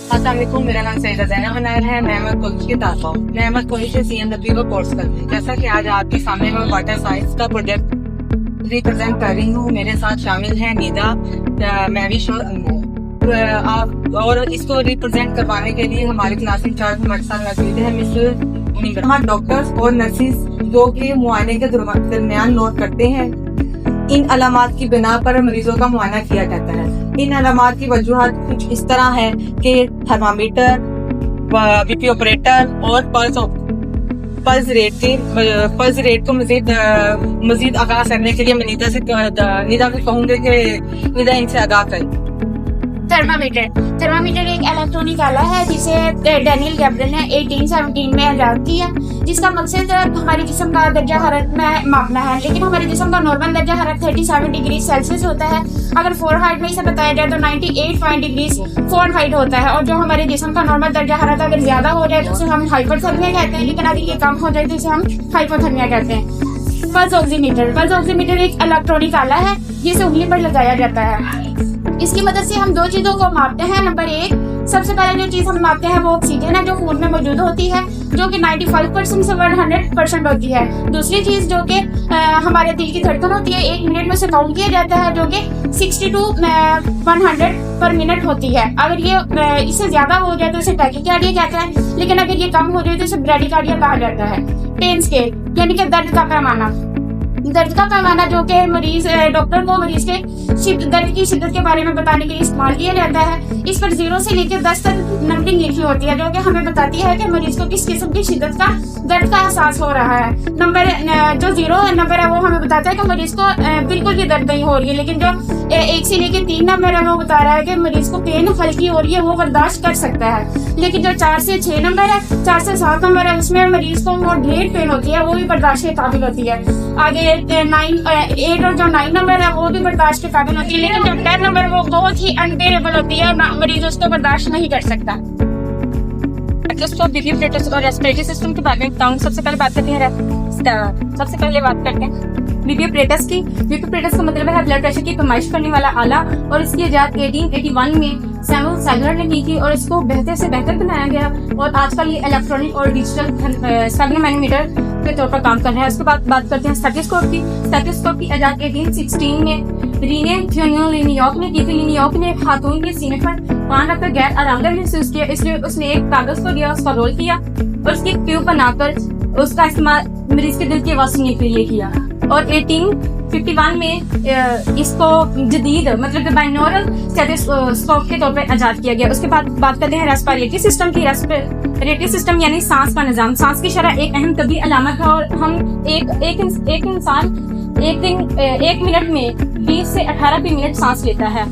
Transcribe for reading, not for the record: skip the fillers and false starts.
अस्सलाम वालेकुम, मेरा नाम सैयदा ज़ैनब अनायर है। मैं अहमद कॉलेज की तालबा हूँ। मैं अहमद कॉलेज से CMW का कोर्स करती हूँ। जैसा कि आज आपके सामने मैं वाटर साइंस का प्रोजेक्ट रिप्रेजेंट कर रही हूँ। मेरे साथ शामिल है निदा, महविश और अनमोल। आप और इसको रिप्रेजेंट करवाने के लिए हमारे क्लास इंचार्ज हमारे साथ मौजूद है मिस्टर। हमारे डॉक्टर्स और नर्सिस जो कि मुआयने के दरमियान नोट करते हैं। इन अलामात की बिना पर मरीजों का मुआयना किया जाता है। इन अलामात की वजूहत कुछ इस तरह है कि थर्मामीटर, BP ऑपरेटर और पल्स रेट को मजीद आगाह करने के लिए मैं निदा को कहूँगी कि निदा इनसे आगाह करें। थर्मामीटर एक इलेक्ट्रॉनिक आला है जिसे डैनियल गैब्रियल ने 1817 में इजाद किया, जिसका मकसद हमारे जिस्म का दर्जा हरारत में मापना है। लेकिन हमारे जिस्म का नॉर्मल दर्जा हरारत 37 डिग्री सेल्सियस होता है। अगर फ़ारेनहाइट में इसे बताया जाए तो 98 डिग्री फ़ारेनहाइट होता है। और जो हमारे जिस्म का नॉर्मल दर्जा हरारत अगर ज्यादा हो जाए तो उसे हम हाइपरथर्मिया कहते हैं, लेकिन अगर ये कम हो जाए तो इसे हम हाइपोथर्मिया कहते हैं। पल्स ऑक्सीमीटर एक इलेक्ट्रॉनिक आला है जिसे उंगली पर लगाया जाता है। इसकी मदद से हम दो चीजों को मापते हैं। नंबर एक, सबसे पहले जो चीज हम मापते हैं वो ऑक्सीजन है जो खून में मौजूद होती है, जो कि 95% से 100% होती है। दूसरी चीज जो कि हमारे दिल की धड़कन होती है, 1 मिनट में से काउंट किया जाता है, जो कि 60 to 100 पर मिनट होती है। अगर ये इससे ज्यादा हो जाए तो इसे टैकीकार्डिया कहते हैं, लेकिन अगर ये कम हो जाए तो इसे ब्रैडीकार्डिया कहा जाता है। पेन स्केल यानी कि दर्द का पैमाना जो कि डॉक्टर को मरीज के दर्द की शिद्दत के बारे में बताने के लिए इस्तेमाल किया जाता है। इस पर 0 से लेकर 10 तक नंबरिंग लिखी होती है, जो कि हमें बताती है कि मरीज को किस किस्म की शिद्दत का दर्द का एहसास हो रहा है। जो 0 नंबर है वो हमें बताता है कि मरीज को बिल्कुल भी दर्द नहीं हो रही है, लेकिन जो 1 से लेकर 3 नंबर है वो बता रहा है कि मरीज को पेन हल्की हो रही है, वो बर्दाश्त कर सकता है। लेकिन जो 4 से 6 नंबर है, 4 से 7 नंबर है, उसमें मरीज को वो ढेर पेन होती है, वो भी बर्दाश्त के काबिल होती है। आगे 8 और जो 9 नंबर है वो भी बर्दाश्त के काबिल होती है, लेकिन जो 10 नंबर वो बहुत ही अनबेरेबल होती है, मरीज उसको बर्दाश्त नहीं कर सकता। BP ऑपरेटर्स और रेस्पिरेटरी सिस्टम के बारे में बताऊँ। सबसे पहले बात करते हैं BP ऑपरेटर्स की। BP ऑपरेटर्स का मतलब है ब्लड प्रेशर की पैमाइश करने वाला आला, और इसकी इजाद 1881 में सैमुअल सैगलर ने की थी और इसको बेहतर से बेहतर बनाया गया। और आजकल ये इलेक्ट्रॉनिक और डिजिटल स्पेक्ट्रोमैनोमीटर के तौर पर काम कर रहा है। उसके बाद बात करते हैं स्टेथोस्कोप की। स्टेथोस्कोप की इजाद 1816 में रीने लिनियॉक ने की थी। लिनियॉक ने खातून के सीने पर पान रखकर गैर आरामदायक महसूस किया, इसलिए उसने एक कागज को लिया, उसका रोल किया और उसकी ट्यूब बनाकर उसका इस्तेमाल मरीज के दिल की आवाज सुनने के लिए किया। और 1851 में इसको जदीद मतलब बाइनोरल स्टेथोस्कोप के तौर पर आजाद किया गया। उसके बाद बात करते हैं रेस्पिरेटरी सिस्टम की। रेस्पिरेटरी सिस्टम यानी सांस का निजाम। सांस की शरह एक अहम तबी अलामत है, और हम एक इंसान एक मिनट में 20 से 18 मिनट सांस लेता है।